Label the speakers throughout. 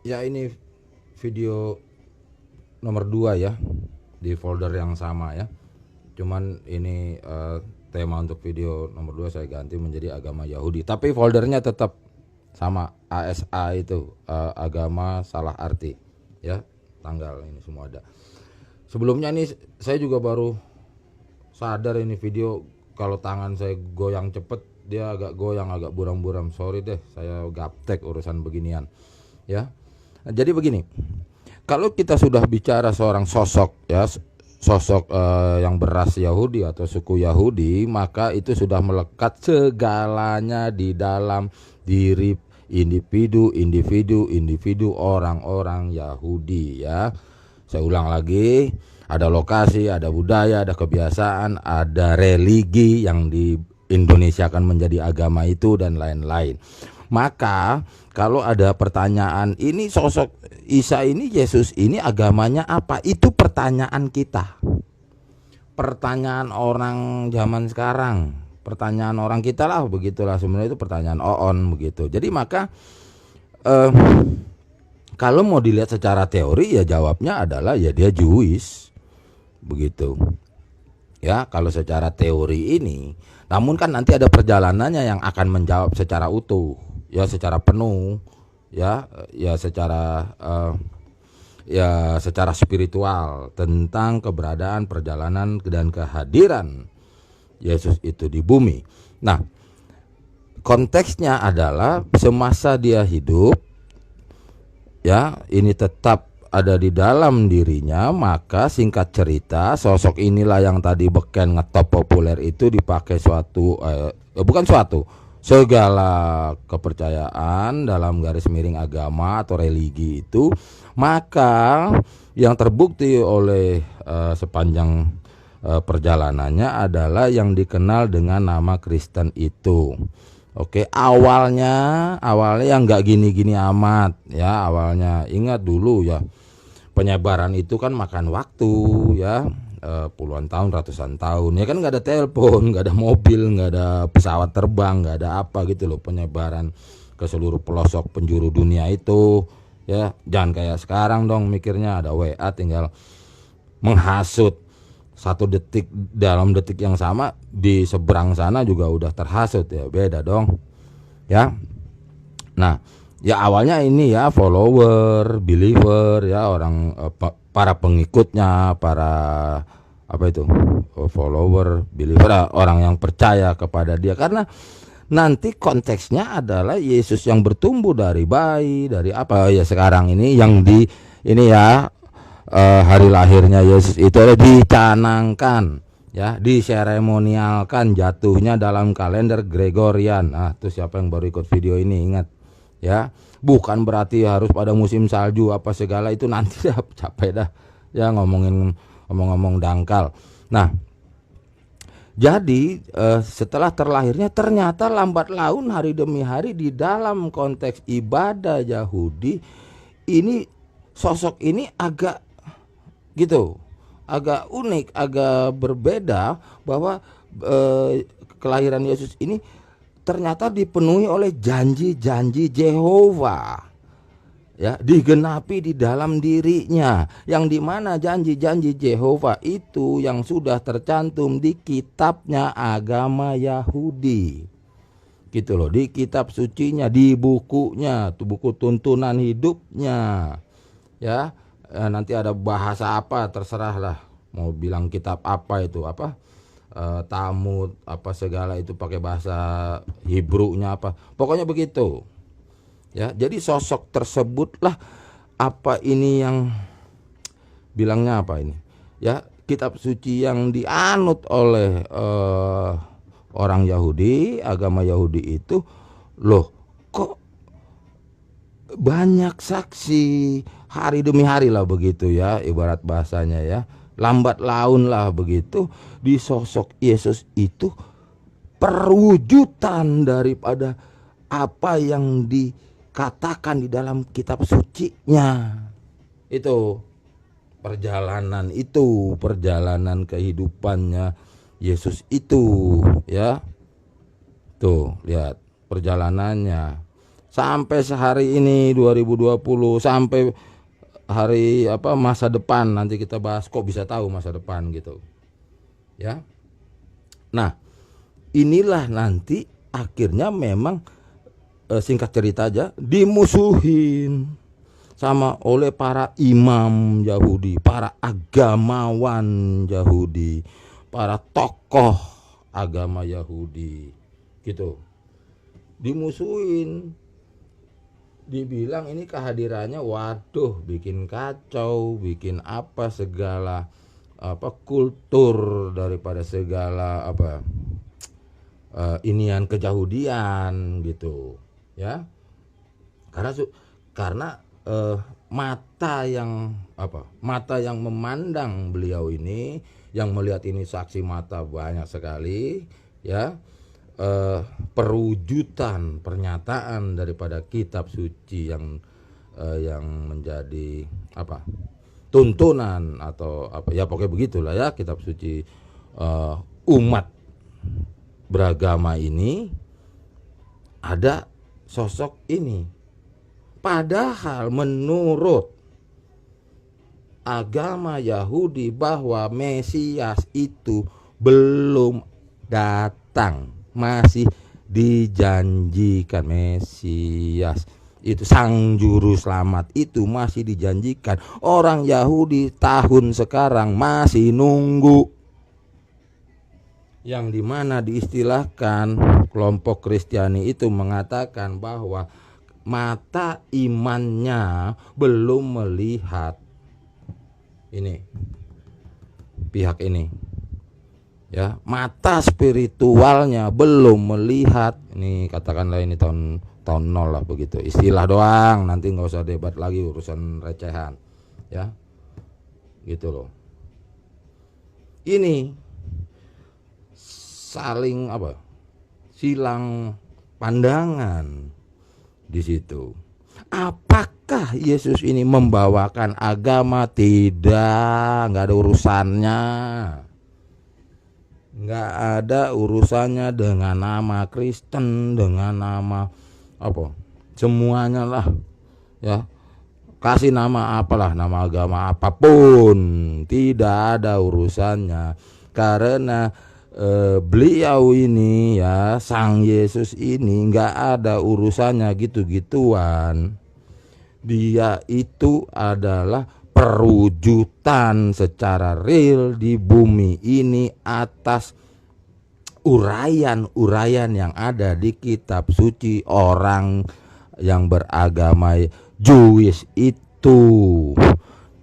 Speaker 1: Ya, ini video nomor 2 ya, di folder yang sama ya. Cuman ini tema untuk video nomor 2 saya ganti menjadi agama Yahudi. Tapi foldernya tetap sama, ASA itu, agama salah arti ya. Tanggal ini semua ada. Sebelumnya nih saya juga baru sadar ini video, kalau tangan saya goyang cepet, dia agak goyang, agak buram-buram. Sorry deh, saya gaptek urusan beginian ya. Nah, jadi begini, kalau kita sudah bicara seorang sosok ya, sosok yang beras Yahudi atau suku Yahudi, maka itu sudah melekat segalanya di dalam diri individu orang-orang Yahudi ya. Saya ulang lagi, ada lokasi, ada budaya, ada kebiasaan, ada religi yang di Indonesia akan menjadi agama itu dan lain-lain. Maka kalau ada pertanyaan, ini sosok Isa ini, Yesus ini agamanya apa? Itu pertanyaan kita. Pertanyaan orang zaman sekarang. Pertanyaan orang kita lah, begitulah sebenarnya, itu pertanyaan oon begitu. Jadi maka kalau mau dilihat secara teori ya jawabnya adalah ya dia Jewish begitu. Ya, kalau secara teori ini, namun kan nanti ada perjalanannya yang akan menjawab secara utuh, ya secara penuh, ya secara spiritual tentang keberadaan, perjalanan dan kehadiran Yesus itu di bumi. Nah, konteksnya adalah semasa dia hidup, ya ini tetap ada di dalam dirinya. Maka singkat cerita, sosok inilah yang tadi beken ngetop populer itu dipakai segala kepercayaan dalam garis miring agama atau religi itu. Maka yang terbukti oleh sepanjang perjalanannya adalah yang dikenal dengan nama Kristen itu. Oke, awalnya yang nggak gini-gini amat ya. Awalnya ingat dulu ya, penyebaran itu kan makan waktu ya, puluhan tahun, ratusan tahun ya kan. Nggak ada telepon, nggak ada mobil, nggak ada pesawat terbang, nggak ada apa gitu loh, penyebaran ke seluruh pelosok penjuru dunia itu ya. Jangan kayak sekarang dong mikirnya, ada WA tinggal menghasut 1 detik, dalam detik yang sama di seberang sana juga udah terhasut ya. Beda dong ya. Nah ya, awalnya ini ya follower, believer ya, orang para pengikutnya, para apa itu, follower, believer, orang yang percaya kepada dia. Karena nanti konteksnya adalah Yesus yang bertumbuh dari bayi, dari apa ya, sekarang ini yang di ini ya, hari lahirnya Yesus itu ada dicanangkan ya, diseremonialkan, jatuhnya dalam kalender Gregorian. Nah, tuh siapa yang baru ikut video ini ingat ya, bukan berarti harus pada musim salju apa segala itu, nanti dah capek dah ya ngomong-ngomong dangkal. Nah, jadi setelah terlahirnya ternyata lambat laun, hari demi hari di dalam konteks ibadah Yahudi ini, sosok ini agak gitu, agak unik, agak berbeda, bahwa kelahiran Yesus ini ternyata dipenuhi oleh janji-janji Yehova ya, digenapi di dalam dirinya, yang dimana janji-janji Yehova itu yang sudah tercantum di kitabnya agama Yahudi gitu loh, di kitab sucinya, di bukunya, tuh buku tuntunan hidupnya ya. Nanti ada bahasa apa terserah lah, mau bilang kitab apa itu, apa Talmud apa segala itu pakai bahasa Hebrew-nya apa, pokoknya begitu ya. Jadi sosok tersebutlah, apa ini yang bilangnya apa ini ya, kitab suci yang dianut oleh orang Yahudi, agama Yahudi itu. Loh, kok banyak saksi hari demi hari lah begitu ya, ibarat bahasanya ya, lambat laun lah begitu, di sosok Yesus itu perwujudan daripada apa yang dikatakan di dalam kitab sucinya itu. Perjalanan kehidupannya Yesus itu ya, tuh lihat perjalanannya sampai sehari ini 2020, sampai hari masa depan nanti kita bahas, kok bisa tahu masa depan gitu ya. Nah, inilah nanti akhirnya memang singkat cerita aja dimusuhin sama oleh para imam Yahudi, para agamawan Yahudi, para tokoh agama Yahudi gitu. Dimusuhin, dibilang ini kehadirannya waduh bikin kacau, bikin apa segala kultur daripada segala inian kejahudian gitu ya. Karena mata yang memandang beliau ini, yang melihat ini, saksi mata banyak sekali ya. Perwujudan pernyataan daripada kitab suci yang menjadi tuntunan atau ya pokoknya begitulah ya, kitab suci umat beragama ini, ada sosok ini. Padahal menurut agama Yahudi bahwa Mesias itu belum datang, masih dijanjikan. Mesias itu sang juru selamat itu masih dijanjikan. Orang Yahudi tahun sekarang masih nunggu, yang dimana diistilahkan kelompok Kristiani itu mengatakan bahwa mata imannya belum melihat. Ini pihak ini ya, mata spiritualnya belum melihat. Ini katakanlah ini tahun 0 lah begitu, istilah doang, nanti nggak usah debat lagi, urusan recehan ya gitu loh. Ini saling silang pandangan di situ. Apakah Yesus ini membawakan agama? Tidak, nggak ada urusannya. Nggak ada urusannya dengan nama Kristen, dengan nama semuanya lah ya. Kasih nama apalah, nama agama apapun, tidak ada urusannya. Karena beliau ini ya, Sang Yesus ini nggak ada urusannya gitu-gituan. Dia itu adalah perwujudan secara real di bumi ini atas uraian-uraian yang ada di kitab suci orang yang beragama Jewish itu.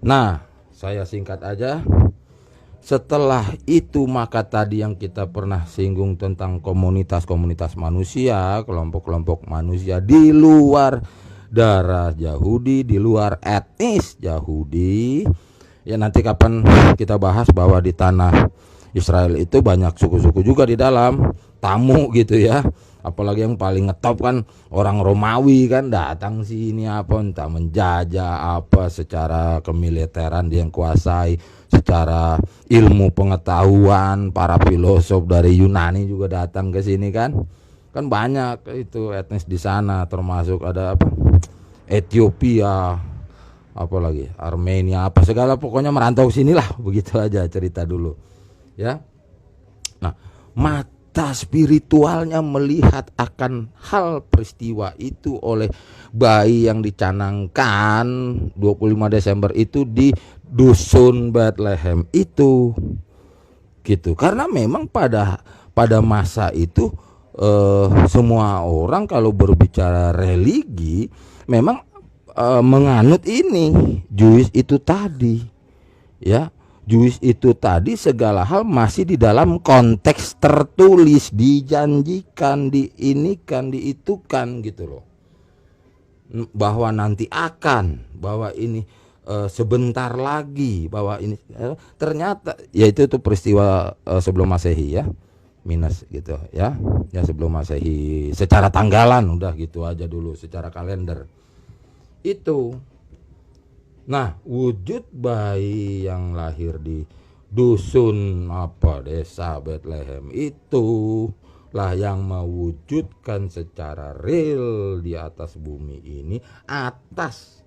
Speaker 1: Nah, saya singkat aja. Setelah itu maka tadi yang kita pernah singgung tentang komunitas-komunitas manusia, kelompok-kelompok manusia di luar darah Yahudi, di luar etnis Yahudi. Ya nanti kapan kita bahas bahwa di tanah Israel itu banyak suku-suku juga di dalam, tamu gitu ya. Apalagi yang paling ngetop kan orang Romawi kan datang sini entah menjajah secara kemiliteran dia yang kuasai, secara ilmu pengetahuan para filosof dari Yunani juga datang ke sini kan banyak itu etnis di sana, termasuk ada Ethiopia, apalagi Armenia, segala pokoknya merantau sinilah. Begitu aja cerita dulu ya. Nah, mata spiritualnya melihat akan hal peristiwa itu oleh bayi yang dicanangkan 25 Desember itu di dusun Bethlehem itu gitu. Karena memang pada masa itu semua orang kalau berbicara religi memang menganut ini Jewish itu tadi ya. Jewish itu tadi segala hal masih di dalam konteks tertulis, dijanjikan, diinikan, diitukan gitu loh. Bahwa nanti akan, bahwa ini sebentar lagi, bahwa ini ternyata yaitu itu peristiwa sebelum Masehi ya. Minus gitu ya. Ya sebelum Masehi secara tanggalan udah gitu aja dulu, secara kalender. Itu. Nah, wujud bayi yang lahir di dusun desa Bethlehem itu lah yang mewujudkan secara real di atas bumi ini atas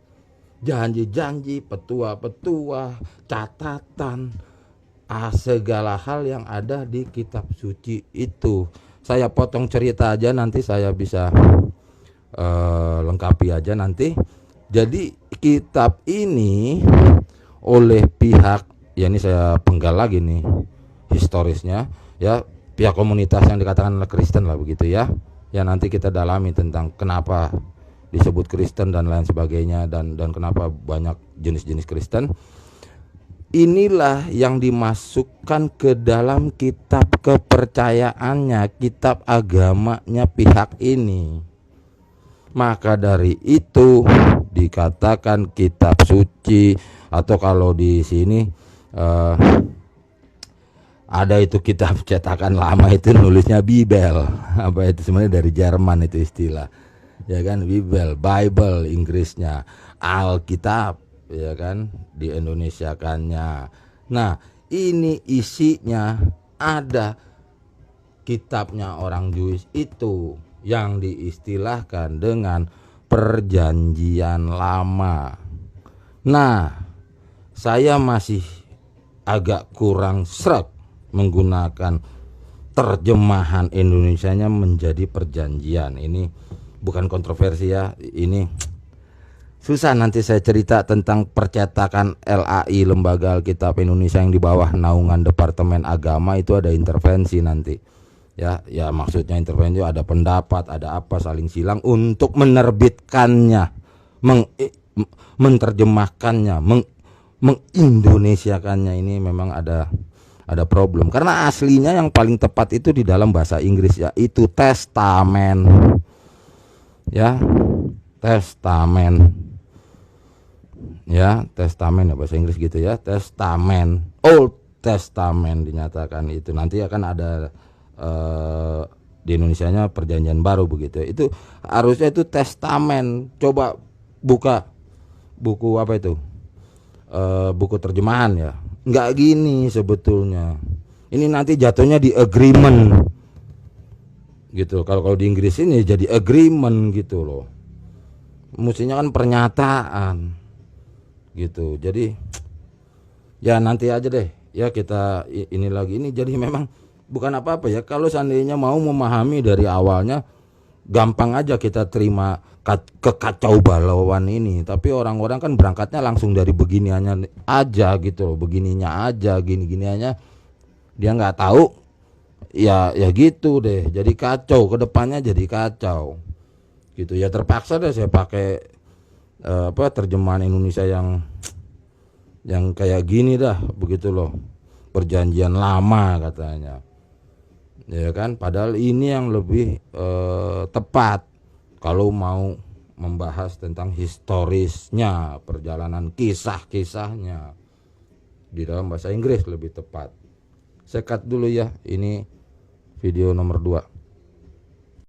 Speaker 1: janji-janji petua-petua, catatan, segala hal yang ada di kitab suci itu. Saya potong cerita aja, nanti saya bisa lengkapi aja nanti. Jadi kitab ini oleh pihak, ya ini saya penggal lagi nih historisnya, ya pihak komunitas yang dikatakan adalah Kristen lah begitu ya. Ya nanti kita dalami tentang kenapa disebut Kristen dan lain sebagainya, dan kenapa banyak jenis-jenis Kristen. Inilah yang dimasukkan ke dalam kitab kepercayaannya, kitab agamanya pihak ini. Maka dari itu dikatakan kitab suci, atau kalau di sini ada itu kitab cetakan lama itu nulisnya Bibel. Apa itu sebenarnya dari Jerman itu istilah. Ya kan, Bibel, Bible Inggrisnya, Alkitab ya kan, di Indonesiakannya. Nah, ini isinya ada kitabnya orang Jewish itu yang diistilahkan dengan Perjanjian Lama. Nah, saya masih agak kurang sreg menggunakan terjemahan Indonesianya menjadi perjanjian. Ini bukan kontroversi ya, ini susah. Nanti saya cerita tentang percetakan LAI, Lembaga Alkitab Indonesia, yang di bawah naungan Departemen Agama. Itu ada intervensi nanti. Ya maksudnya intervensi ada pendapat, ada apa, saling silang untuk menerbitkannya, menerjemahkannya, mengindonesiakannya. Ini memang ada problem, karena aslinya yang paling tepat itu di dalam bahasa Inggris, ya itu testamen. Ya, testamen. Ya, testamen ya bahasa Inggris gitu ya, testamen, Old Testament dinyatakan itu. Nanti akan ada di Indonesianya perjanjian baru begitu. Itu harusnya itu testamen. Coba buka buku apa itu? Buku terjemahan ya. Nggak gini sebetulnya. Ini nanti jatuhnya di agreement gitu. Kalau di Inggris ini jadi agreement gitu loh. Mestinya kan pernyataan gitu. Jadi ya nanti aja deh ya, kita ini lagi ini. Jadi memang bukan apa-apa ya, kalau seandainya mau memahami dari awalnya, gampang aja kita terima kekacau balauan ini. Tapi orang-orang kan berangkatnya langsung dari beginiannya aja gitu loh, begininya aja, gini-giniannya dia nggak tahu. Ya gitu deh, jadi kacau, kedepannya jadi kacau gitu ya. Terpaksa deh saya pakai terjemahan Indonesia yang kayak gini dah begitu loh, Perjanjian Lama katanya. Ya kan, padahal ini yang lebih tepat kalau mau membahas tentang historisnya, perjalanan kisah-kisahnya di dalam bahasa Inggris lebih tepat. Saya cut dulu ya, ini video nomor 2.